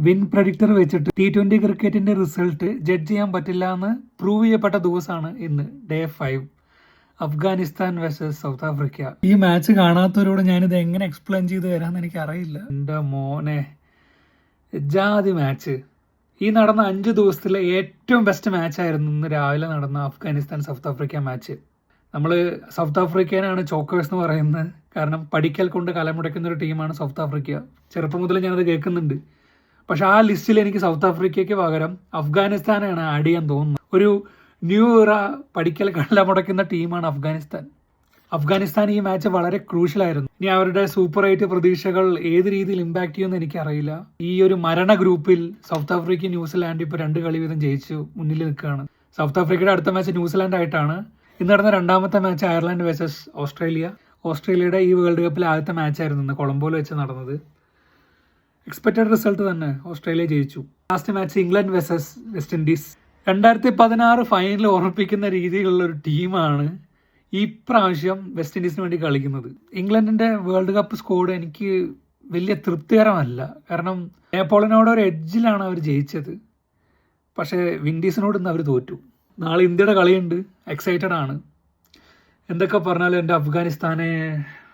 Win predictor വെച്ചിട്ട് T20 ക്രിക്കറ്റിന്റെ result judge ചെയ്യാൻ പറ്റില്ല എന്ന് പ്രൂവ് ചെയ്യപ്പെട്ട ദിവസമാണ് ഇന്ന്, day 5, Afghanistan versus south Africa. ഈ മാച്ച് കാണാത്തവരോട് ഞാനിത് എങ്ങനെ എക്സ്പ്ലെയിൻ ചെയ്ത് തരാമെന്ന് എനിക്ക് അറിയില്ല. എൻ്റെ മോനെ, ജാതി മാച്ച്. ഈ നടന്ന 5 ദിവസത്തിലെ ഏറ്റവും ബെസ്റ്റ് മാച്ചായിരുന്നു ഇന്ന് രാവിലെ നടന്ന അഫ്ഗാനിസ്ഥാൻ സൗത്ത് ആഫ്രിക്ക മാച്ച്. നമ്മൾ സൗത്ത് ആഫ്രിക്കനാണ് ചോക്കേഴ്സ് എന്ന് പറയുന്നത്, കാരണം പഠിക്കൽ കൊണ്ട് കലമുടക്കുന്ന ഒരു ടീമാണ് സൗത്ത് ആഫ്രിക്ക. ചെറുപ്പം മുതൽ ഞാനത് കേൾക്കുന്നുണ്ട്. പക്ഷെ ആ ലിസ്റ്റിൽ എനിക്ക് സൗത്ത് ആഫ്രിക്കയ്ക്ക് പകരം അഫ്ഗാനിസ്ഥാനാണ് ആഡ് ചെയ്യാൻ തോന്നുന്നത്. ഒരു ന്യൂ ഇറ പഠിക്കൽ കലമുടക്കുന്ന ടീമാണ് അഫ്ഗാനിസ്ഥാൻ. അഫ്ഗാനിസ്ഥാൻ ഈ മാച്ച് വളരെ ക്രൂഷ്യലായിരുന്നു. ഇനി അവരുടെ സൂപ്പർ 8 പ്രതീക്ഷകൾ ഏത് രീതിയിൽ ഇമ്പാക്ട് ചെയ്യുമെന്ന് എനിക്കറിയില്ല. ഈ ഒരു മരണ ഗ്രൂപ്പിൽ സൗത്ത് ആഫ്രിക്ക ന്യൂസിലാൻഡ് ഇപ്പോൾ 2 കളി വീതം ജയിച്ചു മുന്നിൽ നിൽക്കുകയാണ്. സൗത്ത് ആഫ്രിക്കയുടെ അടുത്ത മാച്ച് ന്യൂസിലാൻഡ് ആയിട്ടാണ്. ഇന്ന് നടന്ന രണ്ടാമത്തെ മാച്ച് അയർലൻഡ് വേഴ്സസ് ഓസ്ട്രേലിയ. ഓസ്ട്രേലിയയുടെ ഈ വേൾഡ് കപ്പിലെ ആദ്യത്തെ മാച്ചായിരുന്നു ഇന്ന് കൊളംബോയിൽ വെച്ച് നടന്നത്. എക്സ്പെക്റ്റഡ് റിസൾട്ട് തന്നെ, ഓസ്ട്രേലിയ ജയിച്ചു. Last match England versus West Indies. 2016 final ഉറപ്പിക്കുന്ന രീതിയിലുള്ള ഒരു ടീമാണ് ഈ പ്രാവശ്യം വെസ്റ്റ് ഇൻഡീസിന് വേണ്ടി കളിക്കുന്നത്. ഇംഗ്ലണ്ടിന്റെ വേൾഡ് കപ്പ് സ്കോഡ് എനിക്ക് വലിയ തൃപ്തികരമല്ല. കാരണം നേപ്പാളിനോട് ഒരു എഡ്ജിലാണ് അവർ ജയിച്ചത്. പക്ഷേ വിൻഡീസിനോട് ഇന്ന് അവർ തോറ്റു. നാളെ ഇന്ത്യയുടെ കളിയുണ്ട്, എക്സൈറ്റഡ് ആണ്. എന്തൊക്കെ പറഞ്ഞാലും എൻ്റെ അഫ്ഗാനിസ്ഥാനെ